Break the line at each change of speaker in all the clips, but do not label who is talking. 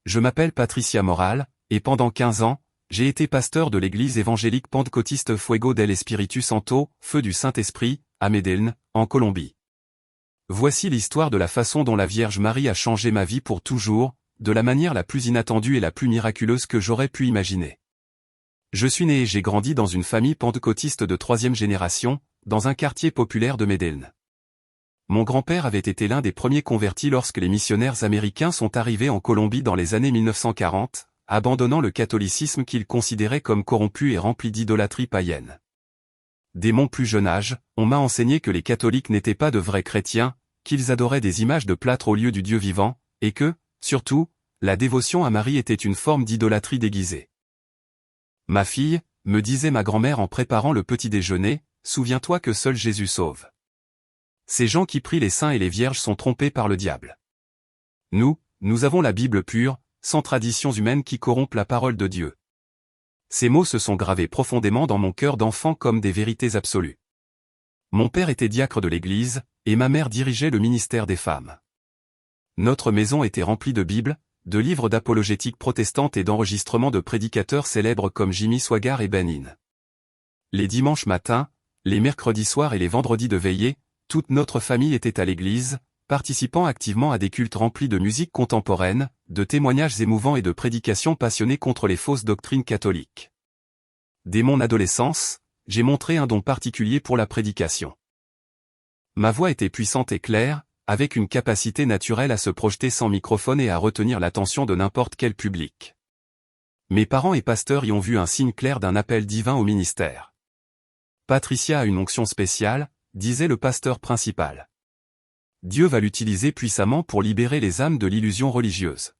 Je m'appelle Patricia Moral, et pendant 15 ans, j'ai été pasteur de l'église évangélique pentecôtiste Fuego del Espíritu Santo, Feu du Saint-Esprit, à Medellín, en Colombie. Voici l'histoire de la façon dont la Vierge Marie a changé ma vie pour toujours, de la manière la plus inattendue et la plus miraculeuse que j'aurais pu imaginer. Je suis né et j'ai grandi dans une famille pentecôtiste de 3e génération, dans un quartier populaire de Medellín. Mon grand-père avait été l'un des premiers convertis lorsque les missionnaires américains sont arrivés en Colombie dans les années 1940, abandonnant le catholicisme qu'ils considéraient comme corrompu et rempli d'idolâtrie païenne. Dès mon plus jeune âge, on m'a enseigné que les catholiques n'étaient pas de vrais chrétiens, qu'ils adoraient des images de plâtre au lieu du Dieu vivant, et que, surtout, la dévotion à Marie était une forme d'idolâtrie déguisée. Ma fille, me disait ma grand-mère en préparant le petit déjeuner, souviens-toi que seul Jésus sauve. Ces gens qui prient les saints et les vierges sont trompés par le diable. Nous avons la Bible pure, sans traditions humaines qui corrompent la parole de Dieu. Ces mots se sont gravés profondément dans mon cœur d'enfant comme des vérités absolues. Mon père était diacre de l'église, et ma mère dirigeait le ministère des femmes. Notre maison était remplie de Bibles, de livres d'apologétique protestante et d'enregistrements de prédicateurs célèbres comme Jimmy Swaggart et Ben Hinn. Les dimanches matins, les mercredis soirs et les vendredis de veillée, toute notre famille était à l'église, participant activement à des cultes remplis de musique contemporaine, de témoignages émouvants et de prédications passionnées contre les fausses doctrines catholiques. Dès mon adolescence, j'ai montré un don particulier pour la prédication. Ma voix était puissante et claire, avec une capacité naturelle à se projeter sans microphone et à retenir l'attention de n'importe quel public. Mes parents et pasteurs y ont vu un signe clair d'un appel divin au ministère. Patricia a une onction spéciale, disait le pasteur principal. Dieu va l'utiliser puissamment pour libérer les âmes de l'illusion religieuse.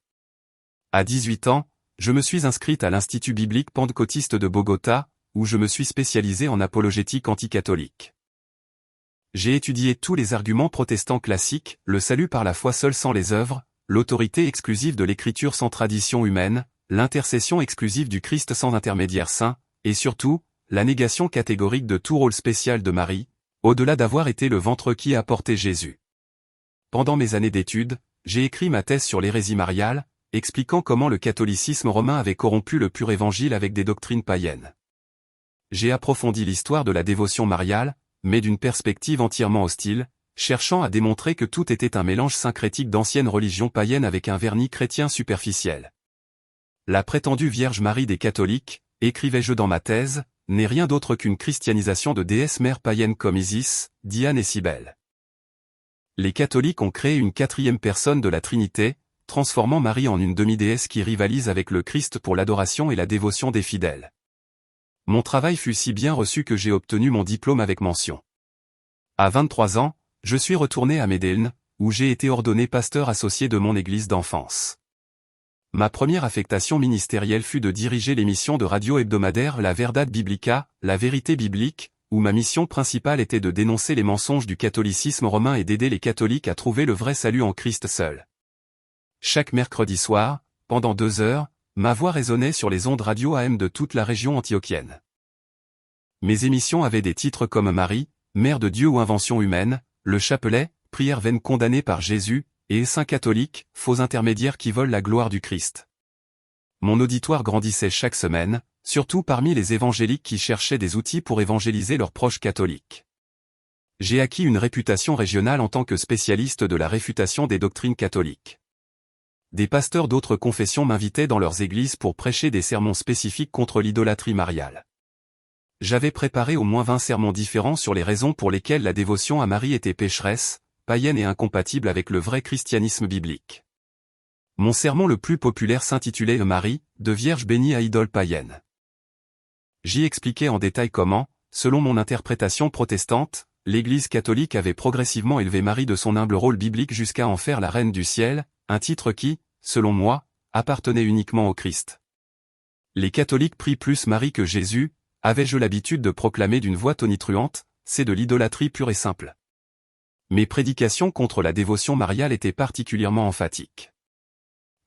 À 18 ans, je me suis inscrite à l'Institut biblique pentecôtiste de Bogota, où je me suis spécialisé en apologétique anticatholique. J'ai étudié tous les arguments protestants classiques, le salut par la foi seule sans les œuvres, l'autorité exclusive de l'écriture sans tradition humaine, l'intercession exclusive du Christ sans intermédiaire saint, et surtout, la négation catégorique de tout rôle spécial de Marie, au-delà d'avoir été le ventre qui a porté Jésus. Pendant mes années d'études, j'ai écrit ma thèse sur l'hérésie mariale, expliquant comment le catholicisme romain avait corrompu le pur évangile avec des doctrines païennes. J'ai approfondi l'histoire de la dévotion mariale, mais d'une perspective entièrement hostile, cherchant à démontrer que tout était un mélange syncrétique d'anciennes religions païennes avec un vernis chrétien superficiel. La prétendue Vierge Marie des catholiques, écrivais-je dans ma thèse, n'est rien d'autre qu'une christianisation de déesses mères païennes comme Isis, Diane et Cybèle. Les catholiques ont créé une 4e personne de la Trinité, transformant Marie en une demi-déesse qui rivalise avec le Christ pour l'adoration et la dévotion des fidèles. Mon travail fut si bien reçu que j'ai obtenu mon diplôme avec mention. À 23 ans, je suis retourné à Medellín, où j'ai été ordonné pasteur associé de mon église d'enfance. Ma première affectation ministérielle fut de diriger l'émission de radio hebdomadaire La Verdad Biblica, la vérité biblique, où ma mission principale était de dénoncer les mensonges du catholicisme romain et d'aider les catholiques à trouver le vrai salut en Christ seul. Chaque mercredi soir, pendant 2 heures, ma voix résonnait sur les ondes radio AM de toute la région antiochienne. Mes émissions avaient des titres comme Marie, Mère de Dieu ou Invention humaine, Le Chapelet, Prière vaine condamnée par Jésus, et Saint catholique, faux intermédiaires qui volent la gloire du Christ. Mon auditoire grandissait chaque semaine, surtout parmi les évangéliques qui cherchaient des outils pour évangéliser leurs proches catholiques. J'ai acquis une réputation régionale en tant que spécialiste de la réfutation des doctrines catholiques. Des pasteurs d'autres confessions m'invitaient dans leurs églises pour prêcher des sermons spécifiques contre l'idolâtrie mariale. J'avais préparé au moins 20 sermons différents sur les raisons pour lesquelles la dévotion à Marie était pécheresse, païenne et incompatible avec le vrai christianisme biblique. Mon sermon le plus populaire s'intitulait « Marie, de vierge bénie à idole païenne ». J'y expliquais en détail comment, selon mon interprétation protestante, l'Église catholique avait progressivement élevé Marie de son humble rôle biblique jusqu'à en faire la reine du ciel, un titre qui, selon moi, appartenait uniquement au Christ. Les catholiques prient plus Marie que Jésus, avais-je l'habitude de proclamer d'une voix tonitruante, c'est de l'idolâtrie pure et simple. Mes prédications contre la dévotion mariale étaient particulièrement emphatiques.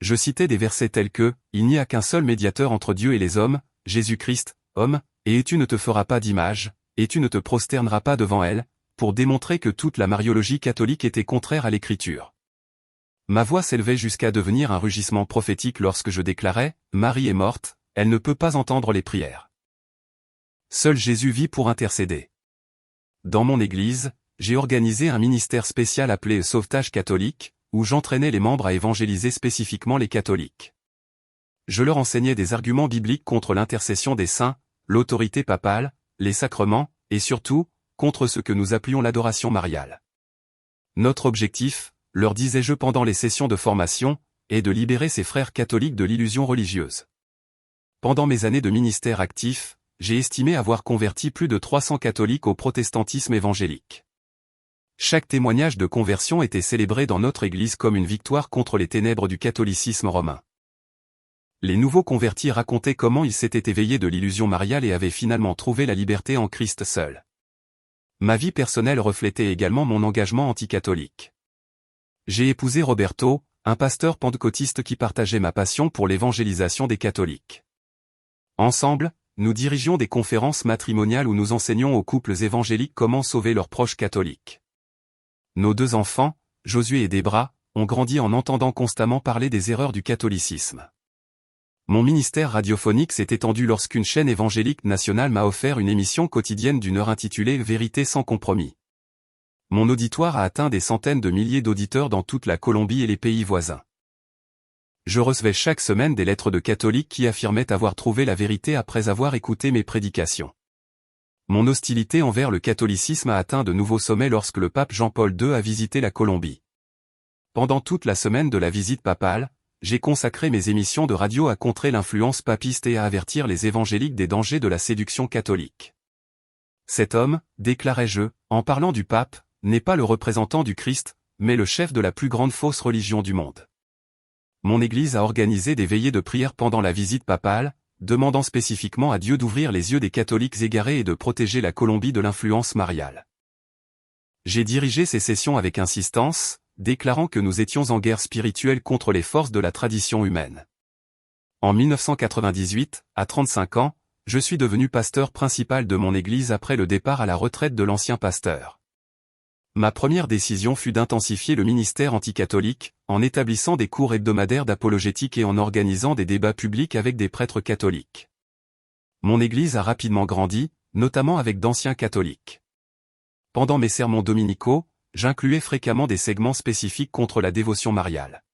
Je citais des versets tels que « Il n'y a qu'un seul médiateur entre Dieu et les hommes, Jésus-Christ, homme, et tu ne te feras pas d'image, et tu ne te prosterneras pas devant elle », pour démontrer que toute la mariologie catholique était contraire à l'Écriture. Ma voix s'élevait jusqu'à devenir un rugissement prophétique lorsque je déclarais « Marie est morte, elle ne peut pas entendre les prières. Seul Jésus vit pour intercéder. » Dans mon église, j'ai organisé un ministère spécial appelé Sauvetage catholique, où j'entraînais les membres à évangéliser spécifiquement les catholiques. Je leur enseignais des arguments bibliques contre l'intercession des saints, l'autorité papale, les sacrements, et surtout, contre ce que nous appelions l'adoration mariale. Notre objectif, leur disais-je pendant les sessions de formation, est de libérer ces frères catholiques de l'illusion religieuse. Pendant mes années de ministère actif, j'ai estimé avoir converti plus de 300 catholiques au protestantisme évangélique. Chaque témoignage de conversion était célébré dans notre Église comme une victoire contre les ténèbres du catholicisme romain. Les nouveaux convertis racontaient comment ils s'étaient éveillés de l'illusion mariale et avaient finalement trouvé la liberté en Christ seul. Ma vie personnelle reflétait également mon engagement anticatholique. J'ai épousé Roberto, un pasteur pentecôtiste qui partageait ma passion pour l'évangélisation des catholiques. Ensemble, nous dirigions des conférences matrimoniales où nous enseignions aux couples évangéliques comment sauver leurs proches catholiques. Nos 2 enfants, Josué et Debra, ont grandi en entendant constamment parler des erreurs du catholicisme. Mon ministère radiophonique s'est étendu lorsqu'une chaîne évangélique nationale m'a offert une émission quotidienne d'1 heure intitulée « Vérité sans compromis ». Mon auditoire a atteint des centaines de milliers d'auditeurs dans toute la Colombie et les pays voisins. Je recevais chaque semaine des lettres de catholiques qui affirmaient avoir trouvé la vérité après avoir écouté mes prédications. Mon hostilité envers le catholicisme a atteint de nouveaux sommets lorsque le pape Jean-Paul II a visité la Colombie. Pendant toute la semaine de la visite papale, j'ai consacré mes émissions de radio à contrer l'influence papiste et à avertir les évangéliques des dangers de la séduction catholique. Cet homme, déclarai-je, en parlant du pape, n'est pas le représentant du Christ, mais le chef de la plus grande fausse religion du monde. Mon Église a organisé des veillées de prière pendant la visite papale, demandant spécifiquement à Dieu d'ouvrir les yeux des catholiques égarés et de protéger la Colombie de l'influence mariale. J'ai dirigé ces sessions avec insistance, déclarant que nous étions en guerre spirituelle contre les forces de la tradition humaine. En 1998, à 35 ans, je suis devenu pasteur principal de mon Église après le départ à la retraite de l'ancien pasteur. Ma première décision fut d'intensifier le ministère anticatholique, en établissant des cours hebdomadaires d'apologétique et en organisant des débats publics avec des prêtres catholiques. Mon Église a rapidement grandi, notamment avec d'anciens catholiques. Pendant mes sermons dominicaux, j'incluais fréquemment des segments spécifiques contre la dévotion mariale.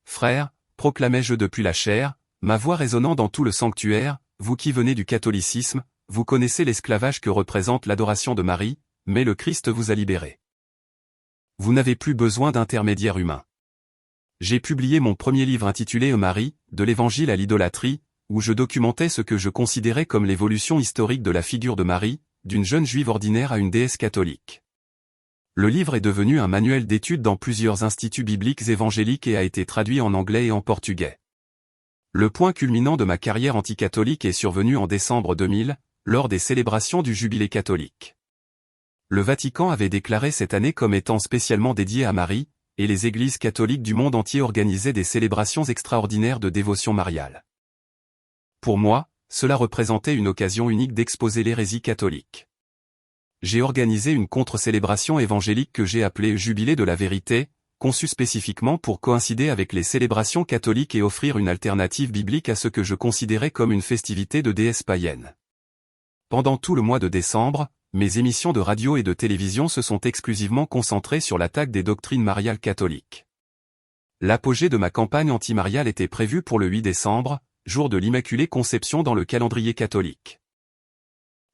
Frères, proclamais-je depuis la chaire, ma voix résonnant dans tout le sanctuaire, vous qui venez du catholicisme, vous connaissez l'esclavage que représente l'adoration de Marie, mais le Christ vous a libéré. Vous n'avez plus besoin d'intermédiaires humains. J'ai publié mon premier livre intitulé Marie, de l'Évangile à l'idolâtrie, où je documentais ce que je considérais comme l'évolution historique de la figure de Marie, d'une jeune juive ordinaire à une déesse catholique. Le livre est devenu un manuel d'études dans plusieurs instituts bibliques évangéliques et a été traduit en anglais et en portugais. Le point culminant de ma carrière anticatholique est survenu en décembre 2000, lors des célébrations du Jubilé catholique. Le Vatican avait déclaré cette année comme étant spécialement dédiée à Marie, et les églises catholiques du monde entier organisaient des célébrations extraordinaires de dévotion mariale. Pour moi, cela représentait une occasion unique d'exposer l'hérésie catholique. J'ai organisé une contre-célébration évangélique que j'ai appelée Jubilé de la vérité, conçue spécifiquement pour coïncider avec les célébrations catholiques et offrir une alternative biblique à ce que je considérais comme une festivité de déesse païenne. Pendant tout le mois de décembre, mes émissions de radio et de télévision se sont exclusivement concentrées sur l'attaque des doctrines mariales catholiques. L'apogée de ma campagne anti-mariale était prévue pour le 8 décembre, jour de l'Immaculée Conception dans le calendrier catholique.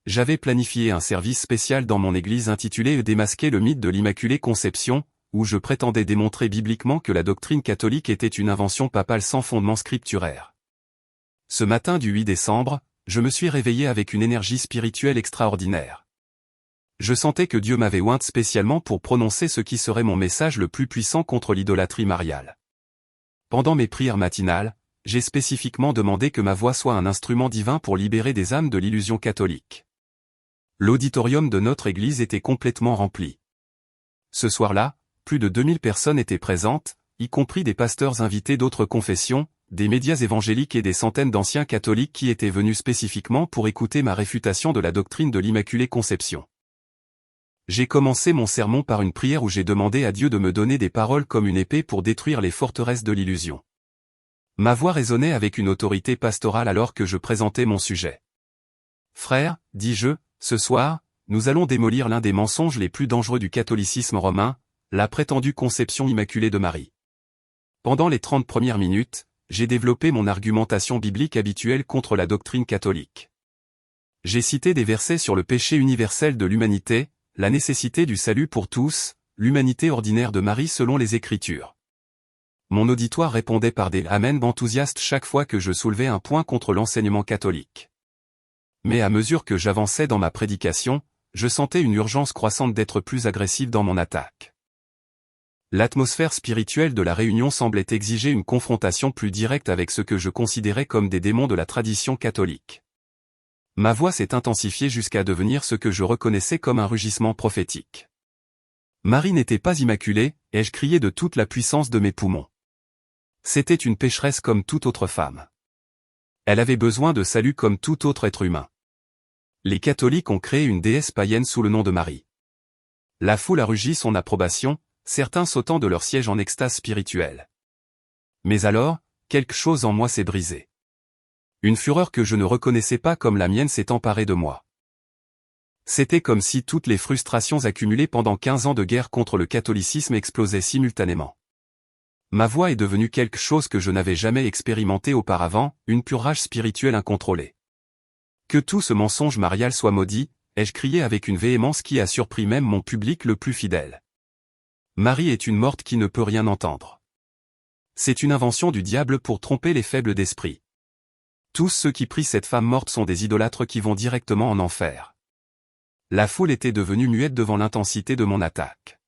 J'avais planifié un service spécial dans mon église intitulé « Démasquer le mythe de l'Immaculée Conception », où je prétendais démontrer bibliquement que la doctrine catholique était une invention papale sans fondement scripturaire. Ce matin du 8 décembre, je me suis réveillé avec une énergie spirituelle extraordinaire. Je sentais que Dieu m'avait oint spécialement pour prononcer ce qui serait mon message le plus puissant contre l'idolâtrie mariale. Pendant mes prières matinales, j'ai spécifiquement demandé que ma voix soit un instrument divin pour libérer des âmes de l'illusion catholique. L'auditorium de notre église était complètement rempli. Ce soir-là, plus de 2000 personnes étaient présentes, y compris des pasteurs invités d'autres confessions, des médias évangéliques et des centaines d'anciens catholiques qui étaient venus spécifiquement pour écouter ma réfutation de la doctrine de l'Immaculée Conception. J'ai commencé mon sermon par une prière où j'ai demandé à Dieu de me donner des paroles comme une épée pour détruire les forteresses de l'illusion. Ma voix résonnait avec une autorité pastorale alors que je présentais mon sujet. Frères, dis-je, ce soir, nous allons démolir l'un des mensonges les plus dangereux du catholicisme romain, la prétendue conception immaculée de Marie. Pendant les 30 premières minutes, j'ai développé mon argumentation biblique habituelle contre la doctrine catholique. J'ai cité des versets sur le péché universel de l'humanité, la nécessité du salut pour tous, l'humanité ordinaire de Marie selon les Écritures. Mon auditoire répondait par des « Amen » enthousiastes chaque fois que je soulevais un point contre l'enseignement catholique. Mais à mesure que j'avançais dans ma prédication, je sentais une urgence croissante d'être plus agressif dans mon attaque. L'atmosphère spirituelle de la réunion semblait exiger une confrontation plus directe avec ce que je considérais comme des démons de la tradition catholique. Ma voix s'est intensifiée jusqu'à devenir ce que je reconnaissais comme un rugissement prophétique. Marie n'était pas immaculée, ai-je crié de toute la puissance de mes poumons. C'était une pécheresse comme toute autre femme. Elle avait besoin de salut comme tout autre être humain. Les catholiques ont créé une déesse païenne sous le nom de Marie. La foule a rugi son approbation, certains sautant de leur siège en extase spirituelle. Mais alors, quelque chose en moi s'est brisé. Une fureur que je ne reconnaissais pas comme la mienne s'est emparée de moi. C'était comme si toutes les frustrations accumulées pendant 15 ans de guerre contre le catholicisme explosaient simultanément. Ma voix est devenue quelque chose que je n'avais jamais expérimenté auparavant, une pure rage spirituelle incontrôlée. Que tout ce mensonge marial soit maudit, ai-je crié avec une véhémence qui a surpris même mon public le plus fidèle. Marie est une morte qui ne peut rien entendre. C'est une invention du diable pour tromper les faibles d'esprit. Tous ceux qui prient cette femme morte sont des idolâtres qui vont directement en enfer. La foule était devenue muette devant l'intensité de mon attaque.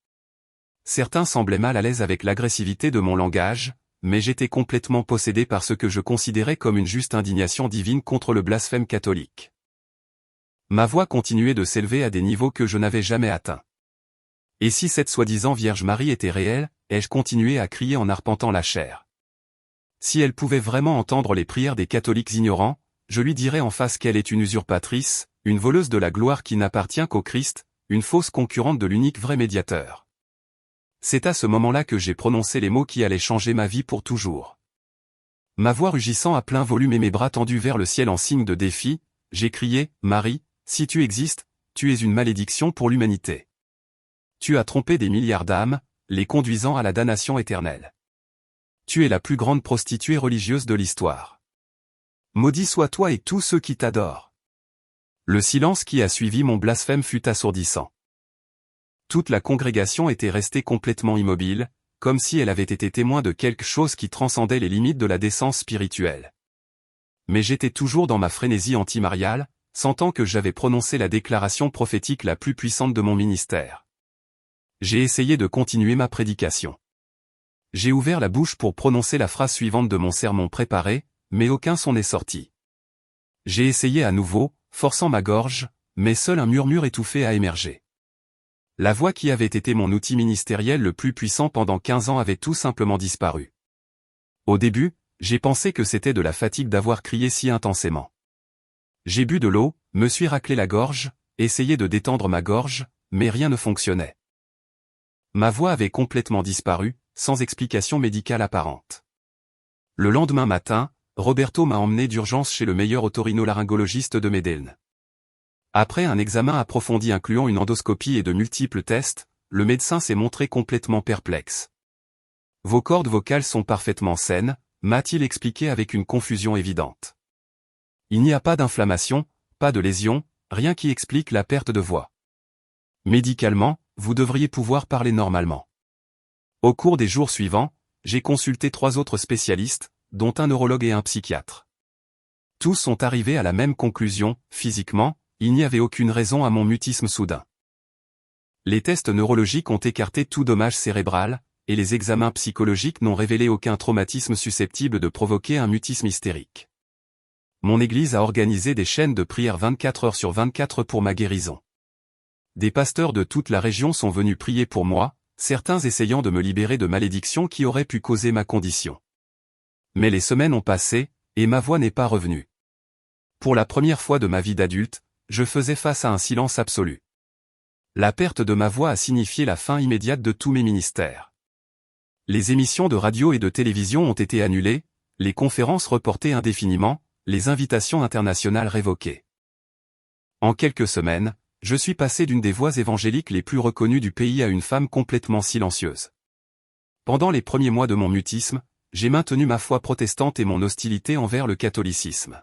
Certains semblaient mal à l'aise avec l'agressivité de mon langage, mais j'étais complètement possédé par ce que je considérais comme une juste indignation divine contre le blasphème catholique. Ma voix continuait de s'élever à des niveaux que je n'avais jamais atteints. Et si cette soi-disant Vierge Marie était réelle, ai-je continué à crier en arpentant la chair. Si elle pouvait vraiment entendre les prières des catholiques ignorants, je lui dirais en face qu'elle est une usurpatrice, une voleuse de la gloire qui n'appartient qu'au Christ, une fausse concurrente de l'unique vrai médiateur. C'est à ce moment-là que j'ai prononcé les mots qui allaient changer ma vie pour toujours. Ma voix rugissant à plein volume et mes bras tendus vers le ciel en signe de défi, j'ai crié, « Marie, si tu existes, tu es une malédiction pour l'humanité. Tu as trompé des milliards d'âmes, les conduisant à la damnation éternelle. Tu es la plus grande prostituée religieuse de l'histoire. Maudit sois toi et tous ceux qui t'adorent. » Le silence qui a suivi mon blasphème fut assourdissant. Toute la congrégation était restée complètement immobile, comme si elle avait été témoin de quelque chose qui transcendait les limites de la décence spirituelle. Mais j'étais toujours dans ma frénésie antimariale, sentant que j'avais prononcé la déclaration prophétique la plus puissante de mon ministère. J'ai essayé de continuer ma prédication. J'ai ouvert la bouche pour prononcer la phrase suivante de mon sermon préparé, mais aucun son n'est sorti. J'ai essayé à nouveau, forçant ma gorge, mais seul un murmure étouffé a émergé. La voix qui avait été mon outil ministériel le plus puissant pendant 15 ans avait tout simplement disparu. Au début, j'ai pensé que c'était de la fatigue d'avoir crié si intensément. J'ai bu de l'eau, me suis raclé la gorge, essayé de détendre ma gorge, mais rien ne fonctionnait. Ma voix avait complètement disparu, sans explication médicale apparente. Le lendemain matin, Roberto m'a emmené d'urgence chez le meilleur otorhinolaryngologiste de Medellín. Après un examen approfondi incluant une endoscopie et de multiples tests, le médecin s'est montré complètement perplexe. « Vos cordes vocales sont parfaitement saines », m'a-t-il expliqué avec une confusion évidente. Il n'y a pas d'inflammation, pas de lésion, rien qui explique la perte de voix. Médicalement, vous devriez pouvoir parler normalement. Au cours des jours suivants, j'ai consulté 3 autres spécialistes, dont un neurologue et un psychiatre. Tous sont arrivés à la même conclusion, physiquement, il n'y avait aucune raison à mon mutisme soudain. Les tests neurologiques ont écarté tout dommage cérébral, et les examens psychologiques n'ont révélé aucun traumatisme susceptible de provoquer un mutisme hystérique. Mon église a organisé des chaînes de prière 24 heures sur 24 pour ma guérison. Des pasteurs de toute la région sont venus prier pour moi, certains essayant de me libérer de malédictions qui auraient pu causer ma condition. Mais les semaines ont passé, et ma voix n'est pas revenue. Pour la première fois de ma vie d'adulte, je faisais face à un silence absolu. La perte de ma voix a signifié la fin immédiate de tous mes ministères. Les émissions de radio et de télévision ont été annulées, les conférences reportées indéfiniment, les invitations internationales révoquées. En quelques semaines, je suis passé d'une des voix évangéliques les plus reconnues du pays à une femme complètement silencieuse. Pendant les premiers mois de mon mutisme, j'ai maintenu ma foi protestante et mon hostilité envers le catholicisme.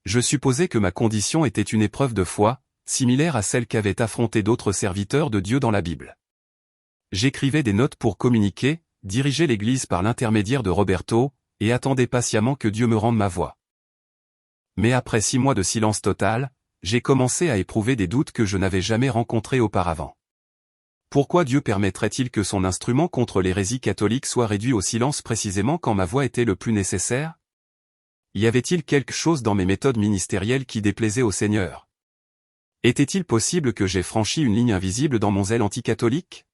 Je supposais que ma condition était une épreuve de foi, similaire à celle qu'avaient affrontée d'autres serviteurs de Dieu dans la Bible. J'écrivais des notes pour communiquer, dirigeais l'Église par l'intermédiaire de Roberto, et attendais patiemment que Dieu me rende ma voix. Mais après 6 mois de silence total, j'ai commencé à éprouver des doutes que je n'avais jamais rencontrés auparavant. Pourquoi Dieu permettrait-il que son instrument contre l'hérésie catholique soit réduit au silence précisément quand ma voix était le plus nécessaire? Y avait-il quelque chose dans mes méthodes ministérielles qui déplaisait au Seigneur? Était-il possible que j'aie franchi une ligne invisible dans mon zèle anticatholique?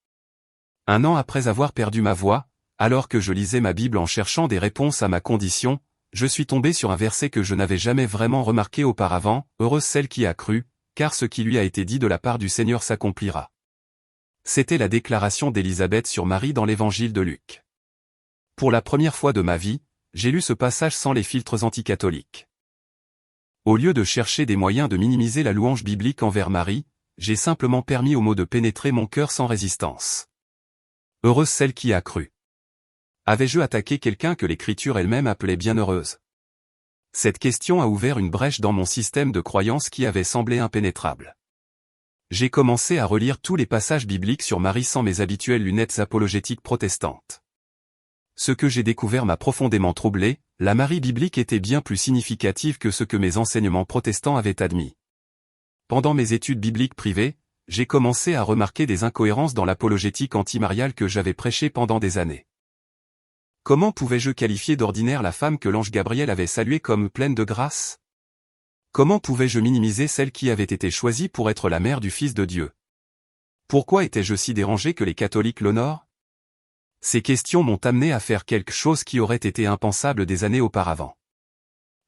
1 an après avoir perdu ma voix, alors que je lisais ma Bible en cherchant des réponses à ma condition, je suis tombé sur un verset que je n'avais jamais vraiment remarqué auparavant, « Heureuse celle qui a cru, car ce qui lui a été dit de la part du Seigneur s'accomplira. » C'était la déclaration d'Élisabeth sur Marie dans l'évangile de Luc. Pour la première fois de ma vie, j'ai lu ce passage sans les filtres anticatholiques. Au lieu de chercher des moyens de minimiser la louange biblique envers Marie, j'ai simplement permis au mot de pénétrer mon cœur sans résistance. Heureuse celle qui a cru. Avais-je attaqué quelqu'un que l'Écriture elle-même appelait bienheureuse? Cette question a ouvert une brèche dans mon système de croyances qui avait semblé impénétrable. J'ai commencé à relire tous les passages bibliques sur Marie sans mes habituelles lunettes apologétiques protestantes. Ce que j'ai découvert m'a profondément troublé, la Marie biblique était bien plus significative que ce que mes enseignements protestants avaient admis. Pendant mes études bibliques privées, j'ai commencé à remarquer des incohérences dans l'apologétique antimariale que j'avais prêchée pendant des années. Comment pouvais-je qualifier d'ordinaire la femme que l'ange Gabriel avait saluée comme pleine de grâce? Comment pouvais-je minimiser celle qui avait été choisie pour être la mère du Fils de Dieu? Pourquoi étais-je si dérangé que les catholiques l'honorent? Ces questions m'ont amené à faire quelque chose qui aurait été impensable des années auparavant.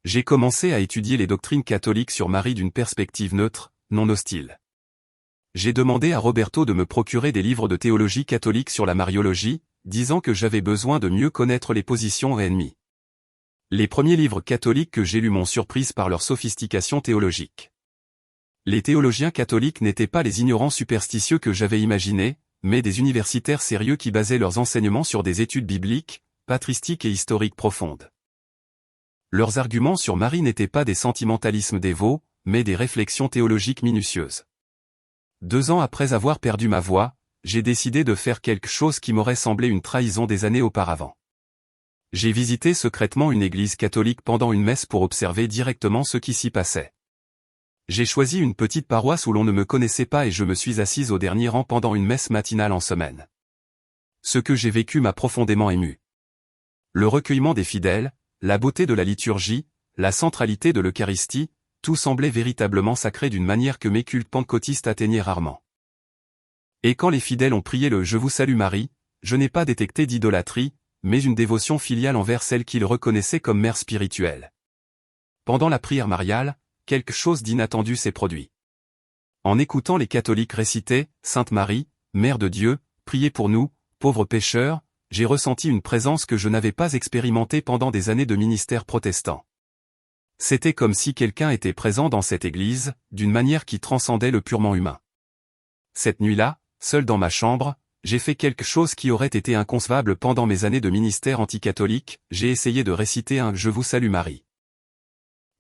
J'ai commencé à étudier les doctrines catholiques sur Marie d'une perspective neutre, non hostile. J'ai demandé à Roberto de me procurer des livres de théologie catholique sur la mariologie, disant que j'avais besoin de mieux connaître les positions ennemies. Les premiers livres catholiques que j'ai lus m'ont surprise par leur sophistication théologique. Les théologiens catholiques n'étaient pas les ignorants superstitieux que j'avais imaginés, mais des universitaires sérieux qui basaient leurs enseignements sur des études bibliques, patristiques et historiques profondes. Leurs arguments sur Marie n'étaient pas des sentimentalismes dévots, mais des réflexions théologiques minutieuses. 2 ans après avoir perdu ma voix, j'ai décidé de faire quelque chose qui m'aurait semblé une trahison des années auparavant. J'ai visité secrètement une église catholique pendant une messe pour observer directement ce qui s'y passait. J'ai choisi une petite paroisse où l'on ne me connaissait pas et je me suis assise au dernier rang pendant une messe matinale en semaine. Ce que j'ai vécu m'a profondément ému. Le recueillement des fidèles, la beauté de la liturgie, la centralité de l'Eucharistie, tout semblait véritablement sacré d'une manière que mes cultes pentecôtistes atteignaient rarement. Et quand les fidèles ont prié le « Je vous salue Marie », je n'ai pas détecté d'idolâtrie, mais une dévotion filiale envers celle qu'ils reconnaissaient comme mère spirituelle. Pendant la prière mariale, quelque chose d'inattendu s'est produit. En écoutant les catholiques réciter « Sainte Marie, Mère de Dieu, priez pour nous, pauvres pécheurs », j'ai ressenti une présence que je n'avais pas expérimentée pendant des années de ministère protestant. C'était comme si quelqu'un était présent dans cette église, d'une manière qui transcendait le purement humain. Cette nuit-là, seul dans ma chambre, j'ai fait quelque chose qui aurait été inconcevable pendant mes années de ministère anticatholique, j'ai essayé de réciter un « Je vous salue Marie ».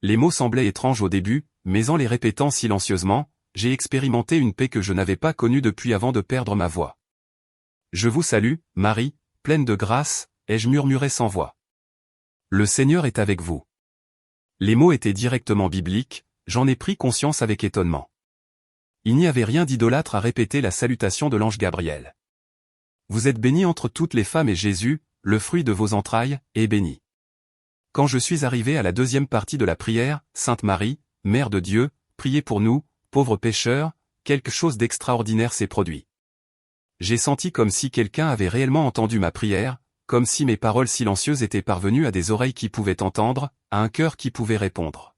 Les mots semblaient étranges au début, mais en les répétant silencieusement, j'ai expérimenté une paix que je n'avais pas connue depuis avant de perdre ma voix. « Je vous salue, Marie, pleine de grâce », ai-je murmuré sans voix. « Le Seigneur est avec vous. » Les mots étaient directement bibliques, j'en ai pris conscience avec étonnement. Il n'y avait rien d'idolâtre à répéter la salutation de l'ange Gabriel. Vous êtes bénie entre toutes les femmes et Jésus, le fruit de vos entrailles, est béni. Quand je suis arrivé à la deuxième partie de la prière, Sainte Marie, Mère de Dieu, priez pour nous, pauvres pécheurs, quelque chose d'extraordinaire s'est produit. J'ai senti comme si quelqu'un avait réellement entendu ma prière, comme si mes paroles silencieuses étaient parvenues à des oreilles qui pouvaient entendre, à un cœur qui pouvait répondre.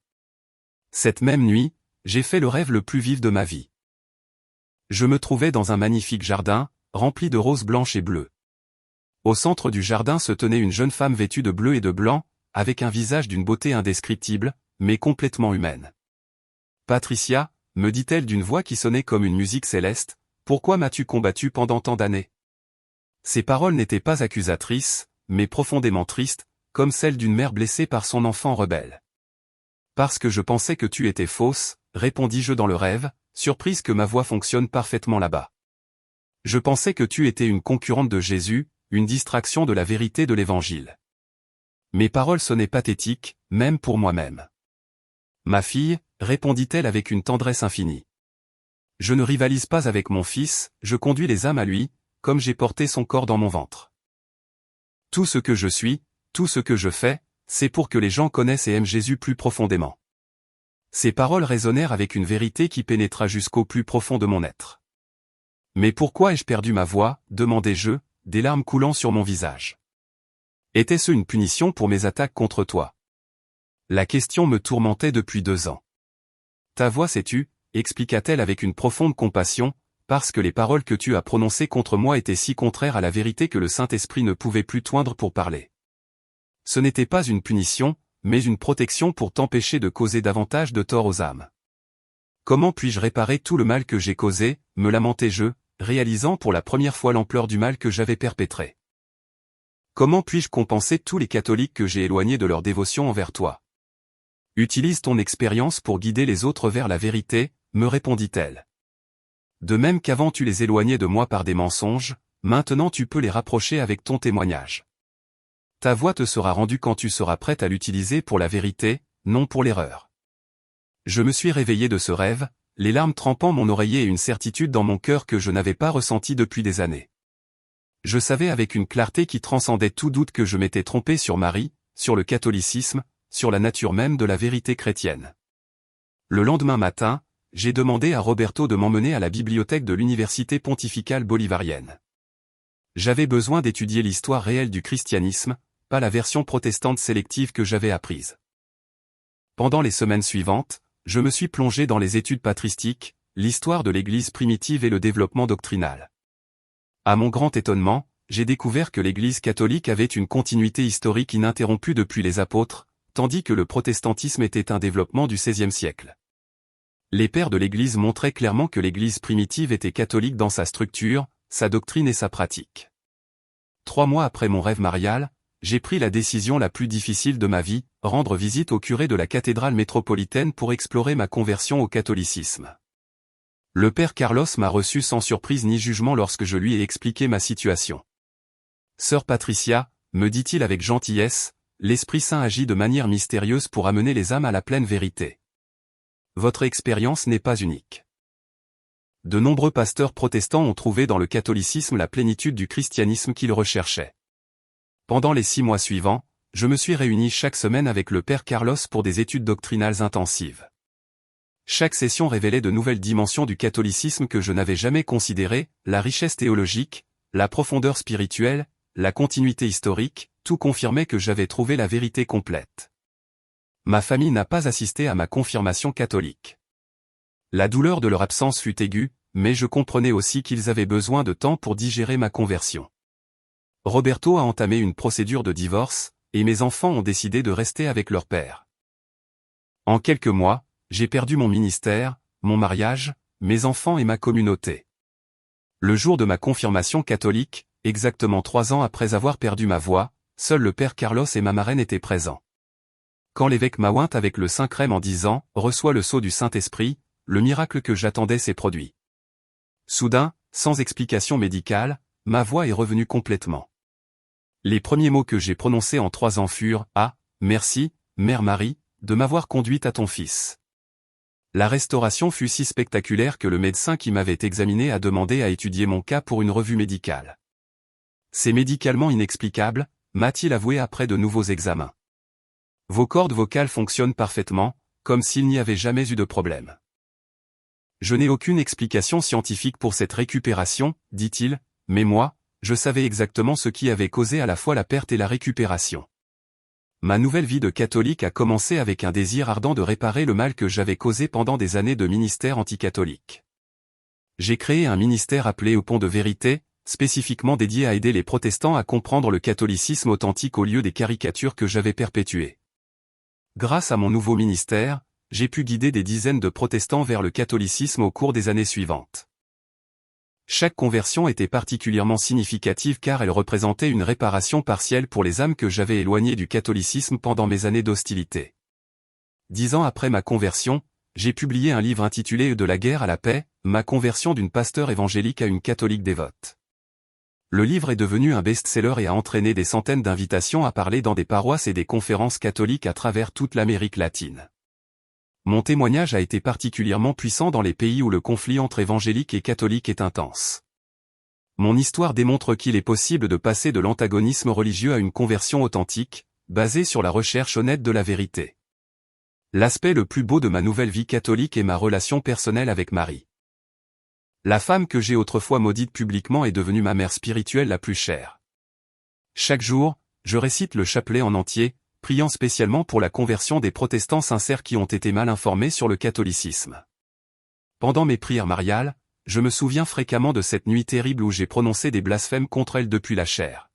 Cette même nuit, j'ai fait le rêve le plus vif de ma vie. Je me trouvais dans un magnifique jardin, rempli de roses blanches et bleues. Au centre du jardin se tenait une jeune femme vêtue de bleu et de blanc, avec un visage d'une beauté indescriptible, mais complètement humaine. « Patricia », me dit-elle d'une voix qui sonnait comme une musique céleste, « pourquoi m'as-tu combattu pendant tant d'années » Ces paroles n'étaient pas accusatrices, mais profondément tristes, comme celles d'une mère blessée par son enfant rebelle. « Parce que je pensais que tu étais fausse », répondis-je dans le rêve, surprise que ma voix fonctionne parfaitement là-bas. Je pensais que tu étais une concurrente de Jésus, une distraction de la vérité de l'Évangile. Mes paroles sonnaient pathétiques, même pour moi-même. Ma fille, répondit-elle avec une tendresse infinie. Je ne rivalise pas avec mon fils, je conduis les âmes à lui, comme j'ai porté son corps dans mon ventre. Tout ce que je suis, tout ce que je fais, c'est pour que les gens connaissent et aiment Jésus plus profondément. Ces paroles résonnèrent avec une vérité qui pénétra jusqu'au plus profond de mon être. Mais pourquoi ai-je perdu ma voix, demandai-je, des larmes coulant sur mon visage. Était-ce une punition pour mes attaques contre toi? La question me tourmentait depuis 2 ans. Ta voix s'est tue, expliqua-t-elle avec une profonde compassion, parce que les paroles que tu as prononcées contre moi étaient si contraires à la vérité que le Saint-Esprit ne pouvait plus t'oindre pour parler. Ce n'était pas une punition, mais une protection pour t'empêcher de causer davantage de tort aux âmes. Comment puis-je réparer tout le mal que j'ai causé, me lamentai-je, réalisant pour la première fois l'ampleur du mal que j'avais perpétré. Comment puis-je compenser tous les catholiques que j'ai éloignés de leur dévotion envers toi? Utilise ton expérience pour guider les autres vers la vérité, me répondit-elle. De même qu'avant tu les éloignais de moi par des mensonges, maintenant tu peux les rapprocher avec ton témoignage. Ta voix te sera rendue quand tu seras prête à l'utiliser pour la vérité, non pour l'erreur. Je me suis réveillé de ce rêve, les larmes trempant mon oreiller et une certitude dans mon cœur que je n'avais pas ressentie depuis des années. Je savais avec une clarté qui transcendait tout doute que je m'étais trompé sur Marie, sur le catholicisme, sur la nature même de la vérité chrétienne. Le lendemain matin, j'ai demandé à Roberto de m'emmener à la bibliothèque de l'Université pontificale bolivarienne. J'avais besoin d'étudier l'histoire réelle du christianisme, pas la version protestante sélective que j'avais apprise. Pendant les semaines suivantes, je me suis plongé dans les études patristiques, l'histoire de l'Église primitive et le développement doctrinal. À mon grand étonnement, j'ai découvert que l'Église catholique avait une continuité historique ininterrompue depuis les apôtres, tandis que le protestantisme était un développement du XVIe siècle. Les pères de l'Église montraient clairement que l'Église primitive était catholique dans sa structure, sa doctrine et sa pratique. 3 mois après mon rêve marial, j'ai pris la décision la plus difficile de ma vie, rendre visite au curé de la cathédrale métropolitaine pour explorer ma conversion au catholicisme. Le père Carlos m'a reçu sans surprise ni jugement lorsque je lui ai expliqué ma situation. « Sœur Patricia », me dit-il avec gentillesse, « l'Esprit Saint agit de manière mystérieuse pour amener les âmes à la pleine vérité. Votre expérience n'est pas unique. De nombreux pasteurs protestants ont trouvé dans le catholicisme la plénitude du christianisme qu'ils recherchaient. Pendant les 6 mois suivants, je me suis réuni chaque semaine avec le père Carlos pour des études doctrinales intensives. Chaque session révélait de nouvelles dimensions du catholicisme que je n'avais jamais considérées, la richesse théologique, la profondeur spirituelle, la continuité historique, tout confirmait que j'avais trouvé la vérité complète. Ma famille n'a pas assisté à ma confirmation catholique. La douleur de leur absence fut aiguë, mais je comprenais aussi qu'ils avaient besoin de temps pour digérer ma conversion. Roberto a entamé une procédure de divorce, et mes enfants ont décidé de rester avec leur père. En quelques mois, j'ai perdu mon ministère, mon mariage, mes enfants et ma communauté. Le jour de ma confirmation catholique, exactement 3 ans après avoir perdu ma voix, seul le père Carlos et ma marraine étaient présents. Quand l'évêque m'a oint avec le Saint-Crème en disant « Reçois le sceau du Saint-Esprit », le miracle que j'attendais s'est produit. Soudain, sans explication médicale, ma voix est revenue complètement. Les premiers mots que j'ai prononcés en 3 ans furent « Ah, merci, Mère Marie, de m'avoir conduite à ton fils ». La restauration fut si spectaculaire que le médecin qui m'avait examiné a demandé à étudier mon cas pour une revue médicale. C'est médicalement inexplicable, m'a-t-il avoué après de nouveaux examens. Vos cordes vocales fonctionnent parfaitement, comme s'il n'y avait jamais eu de problème. Je n'ai aucune explication scientifique pour cette récupération, dit-il, mais moi, je savais exactement ce qui avait causé à la fois la perte et la récupération. Ma nouvelle vie de catholique a commencé avec un désir ardent de réparer le mal que j'avais causé pendant des années de ministère anticatholique. J'ai créé un ministère appelé Au Pont de Vérité, spécifiquement dédié à aider les protestants à comprendre le catholicisme authentique au lieu des caricatures que j'avais perpétuées. Grâce à mon nouveau ministère, j'ai pu guider des dizaines de protestants vers le catholicisme au cours des années suivantes. Chaque conversion était particulièrement significative car elle représentait une réparation partielle pour les âmes que j'avais éloignées du catholicisme pendant mes années d'hostilité. 10 ans après ma conversion, j'ai publié un livre intitulé De la guerre à la paix, ma conversion d'une pasteur évangélique à une catholique dévote. Le livre est devenu un best-seller et a entraîné des centaines d'invitations à parler dans des paroisses et des conférences catholiques à travers toute l'Amérique latine. Mon témoignage a été particulièrement puissant dans les pays où le conflit entre évangéliques et catholiques est intense. Mon histoire démontre qu'il est possible de passer de l'antagonisme religieux à une conversion authentique, basée sur la recherche honnête de la vérité. L'aspect le plus beau de ma nouvelle vie catholique est ma relation personnelle avec Marie. La femme que j'ai autrefois maudite publiquement est devenue ma mère spirituelle la plus chère. Chaque jour, je récite le chapelet en entier, priant spécialement pour la conversion des protestants sincères qui ont été mal informés sur le catholicisme. Pendant mes prières mariales, je me souviens fréquemment de cette nuit terrible où j'ai prononcé des blasphèmes contre elle depuis la chair.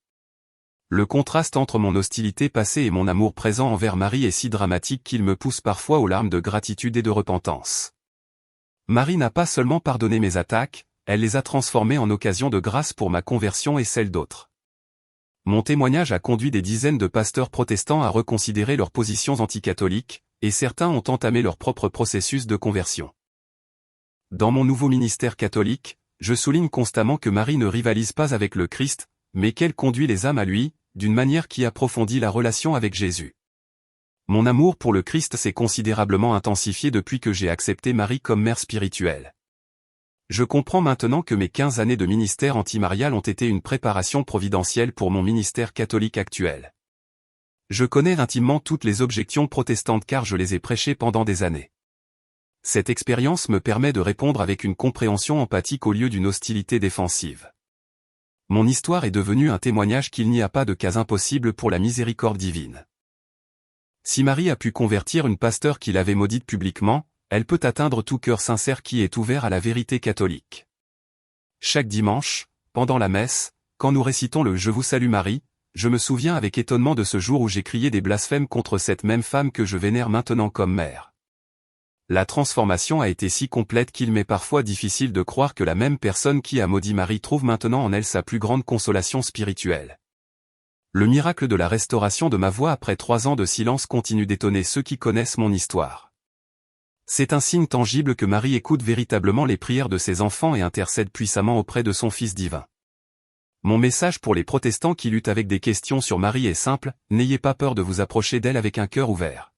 Le contraste entre mon hostilité passée et mon amour présent envers Marie est si dramatique qu'il me pousse parfois aux larmes de gratitude et de repentance. Marie n'a pas seulement pardonné mes attaques, elle les a transformées en occasion de grâce pour ma conversion et celle d'autres. Mon témoignage a conduit des dizaines de pasteurs protestants à reconsidérer leurs positions anticatholiques, et certains ont entamé leur propre processus de conversion. Dans mon nouveau ministère catholique, je souligne constamment que Marie ne rivalise pas avec le Christ, mais qu'elle conduit les âmes à lui, d'une manière qui approfondit la relation avec Jésus. Mon amour pour le Christ s'est considérablement intensifié depuis que j'ai accepté Marie comme mère spirituelle. Je comprends maintenant que mes 15 années de ministère antimarial ont été une préparation providentielle pour mon ministère catholique actuel. Je connais intimement toutes les objections protestantes car je les ai prêchées pendant des années. Cette expérience me permet de répondre avec une compréhension empathique au lieu d'une hostilité défensive. Mon histoire est devenue un témoignage qu'il n'y a pas de cas impossible pour la miséricorde divine. Si Marie a pu convertir une pasteur qui l'avait maudite publiquement, elle peut atteindre tout cœur sincère qui est ouvert à la vérité catholique. Chaque dimanche, pendant la messe, quand nous récitons le « Je vous salue Marie », je me souviens avec étonnement de ce jour où j'ai crié des blasphèmes contre cette même femme que je vénère maintenant comme mère. La transformation a été si complète qu'il m'est parfois difficile de croire que la même personne qui a maudit Marie trouve maintenant en elle sa plus grande consolation spirituelle. Le miracle de la restauration de ma voix après 3 ans de silence continue d'étonner ceux qui connaissent mon histoire. C'est un signe tangible que Marie écoute véritablement les prières de ses enfants et intercède puissamment auprès de son Fils divin. Mon message pour les protestants qui luttent avec des questions sur Marie est simple, n'ayez pas peur de vous approcher d'elle avec un cœur ouvert.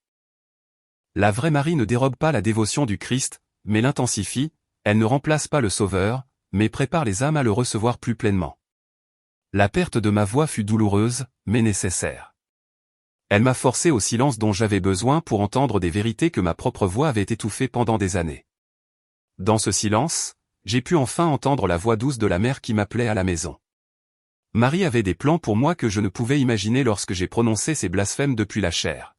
La vraie Marie ne dérobe pas la dévotion du Christ, mais l'intensifie, elle ne remplace pas le Sauveur, mais prépare les âmes à le recevoir plus pleinement. La perte de ma voix fut douloureuse, mais nécessaire. Elle m'a forcé au silence dont j'avais besoin pour entendre des vérités que ma propre voix avait étouffées pendant des années. Dans ce silence, j'ai pu enfin entendre la voix douce de la mère qui m'appelait à la maison. Marie avait des plans pour moi que je ne pouvais imaginer lorsque j'ai prononcé ces blasphèmes depuis la chair.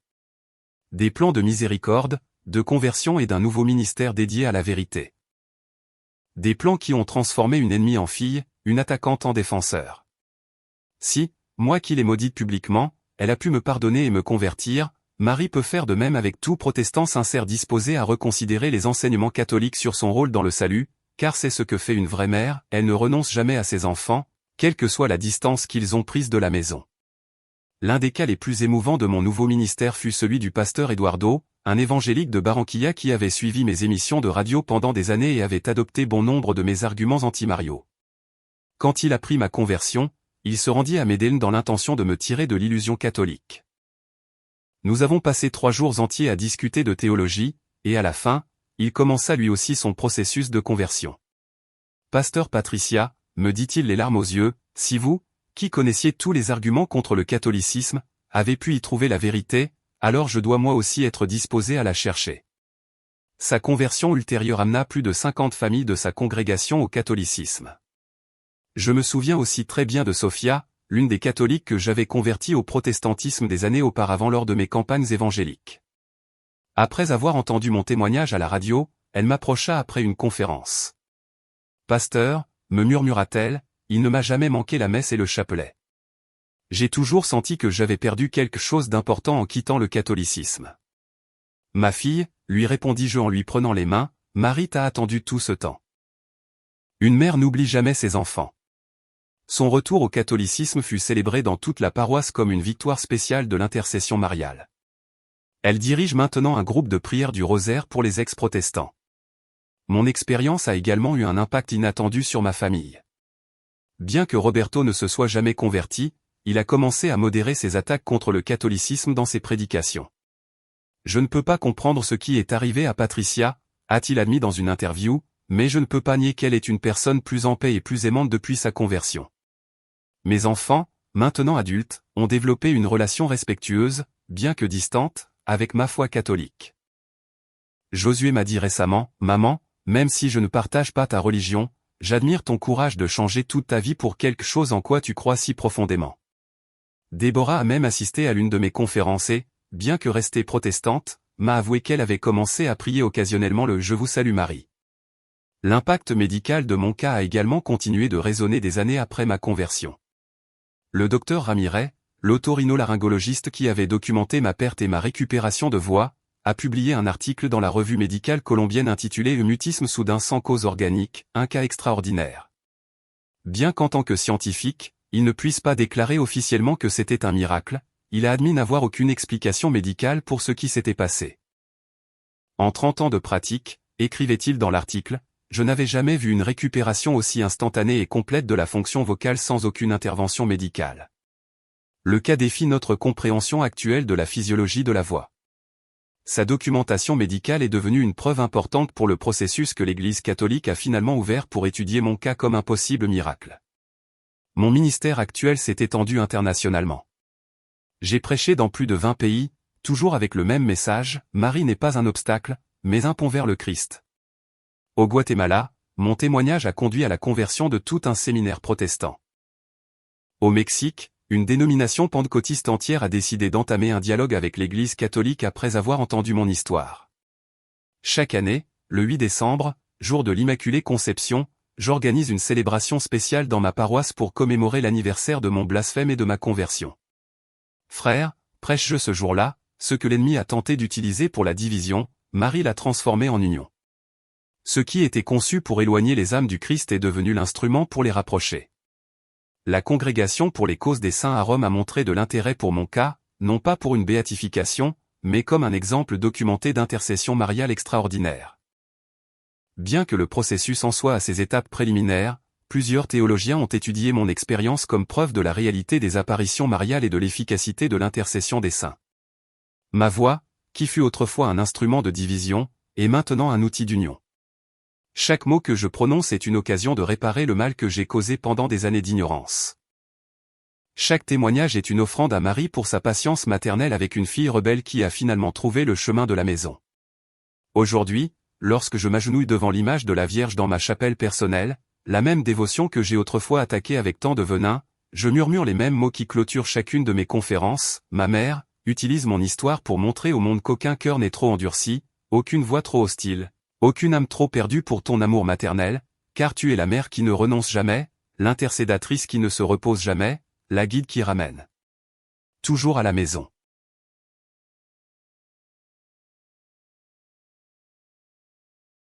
Des plans de miséricorde, de conversion et d'un nouveau ministère dédié à la vérité. Des plans qui ont transformé une ennemie en fille, une attaquante en défenseur. Si, moi qui l'ai maudite publiquement, elle a pu me pardonner et me convertir, Marie peut faire de même avec tout protestant sincère disposé à reconsidérer les enseignements catholiques sur son rôle dans le salut, car c'est ce que fait une vraie mère, elle ne renonce jamais à ses enfants, quelle que soit la distance qu'ils ont prise de la maison. L'un des cas les plus émouvants de mon nouveau ministère fut celui du pasteur Eduardo, un évangélique de Barranquilla qui avait suivi mes émissions de radio pendant des années et avait adopté bon nombre de mes arguments anti-Mario. Quand il apprit ma conversion, il se rendit à Medellín dans l'intention de me tirer de l'illusion catholique. Nous avons passé 3 jours entiers à discuter de théologie, et à la fin, il commença lui aussi son processus de conversion. Pasteur Patricia, me dit-il les larmes aux yeux, si vous, qui connaissiez tous les arguments contre le catholicisme, avez pu y trouver la vérité, alors je dois moi aussi être disposé à la chercher. Sa conversion ultérieure amena plus de 50 familles de sa congrégation au catholicisme. Je me souviens aussi très bien de Sophia, l'une des catholiques que j'avais convertie au protestantisme des années auparavant lors de mes campagnes évangéliques. Après avoir entendu mon témoignage à la radio, elle m'approcha après une conférence. Pasteur, me murmura-t-elle, il ne m'a jamais manqué la messe et le chapelet. J'ai toujours senti que j'avais perdu quelque chose d'important en quittant le catholicisme. Ma fille, lui répondis-je en lui prenant les mains, Marie t'a attendu tout ce temps. Une mère n'oublie jamais ses enfants. Son retour au catholicisme fut célébré dans toute la paroisse comme une victoire spéciale de l'intercession mariale. Elle dirige maintenant un groupe de prière du rosaire pour les ex-protestants. Mon expérience a également eu un impact inattendu sur ma famille. Bien que Roberto ne se soit jamais converti, il a commencé à modérer ses attaques contre le catholicisme dans ses prédications. Je ne peux pas comprendre ce qui est arrivé à Patricia, a-t-il admis dans une interview, mais je ne peux pas nier qu'elle est une personne plus en paix et plus aimante depuis sa conversion. Mes enfants, maintenant adultes, ont développé une relation respectueuse, bien que distante, avec ma foi catholique. Josué m'a dit récemment, « Maman, même si je ne partage pas ta religion, j'admire ton courage de changer toute ta vie pour quelque chose en quoi tu crois si profondément. » Déborah a même assisté à l'une de mes conférences et, bien que restée protestante, m'a avoué qu'elle avait commencé à prier occasionnellement le « Je vous salue Marie ». L'impact médical de mon cas a également continué de résonner des années après ma conversion. Le docteur Ramirez, l'otorhinolaryngologiste qui avait documenté ma perte et ma récupération de voix, a publié un article dans la revue médicale colombienne intitulé « Mutisme soudain sans cause organique, un cas extraordinaire ». Bien qu'en tant que scientifique, il ne puisse pas déclarer officiellement que c'était un miracle, il a admis n'avoir aucune explication médicale pour ce qui s'était passé. En 30 ans de pratique, écrivait-il dans l'article, je n'avais jamais vu une récupération aussi instantanée et complète de la fonction vocale sans aucune intervention médicale. Le cas défie notre compréhension actuelle de la physiologie de la voix. Sa documentation médicale est devenue une preuve importante pour le processus que l'Église catholique a finalement ouvert pour étudier mon cas comme un possible miracle. Mon ministère actuel s'est étendu internationalement. J'ai prêché dans plus de 20 pays, toujours avec le même message, Marie n'est pas un obstacle, mais un pont vers le Christ. Au Guatemala, mon témoignage a conduit à la conversion de tout un séminaire protestant. Au Mexique, une dénomination pentecôtiste entière a décidé d'entamer un dialogue avec l'Église catholique après avoir entendu mon histoire. Chaque année, le 8 décembre, jour de l'Immaculée Conception, j'organise une célébration spéciale dans ma paroisse pour commémorer l'anniversaire de mon blasphème et de ma conversion. Frère, prêche-je ce jour-là, ce que l'ennemi a tenté d'utiliser pour la division, Marie l'a transformé en union. Ce qui était conçu pour éloigner les âmes du Christ est devenu l'instrument pour les rapprocher. La Congrégation pour les causes des saints à Rome a montré de l'intérêt pour mon cas, non pas pour une béatification, mais comme un exemple documenté d'intercession mariale extraordinaire. Bien que le processus en soit à ses étapes préliminaires, plusieurs théologiens ont étudié mon expérience comme preuve de la réalité des apparitions mariales et de l'efficacité de l'intercession des saints. Ma voix, qui fut autrefois un instrument de division, est maintenant un outil d'union. Chaque mot que je prononce est une occasion de réparer le mal que j'ai causé pendant des années d'ignorance. Chaque témoignage est une offrande à Marie pour sa patience maternelle avec une fille rebelle qui a finalement trouvé le chemin de la maison. Aujourd'hui, lorsque je m'agenouille devant l'image de la Vierge dans ma chapelle personnelle, la même dévotion que j'ai autrefois attaquée avec tant de venin, je murmure les mêmes mots qui clôturent chacune de mes conférences. Ma mère utilise mon histoire pour montrer au monde qu'aucun cœur n'est trop endurci, aucune voix trop hostile, aucune âme trop perdue pour ton amour maternel, car tu es la mère qui ne renonce jamais, l'intercédatrice qui ne se repose jamais, la guide qui ramène toujours à la maison.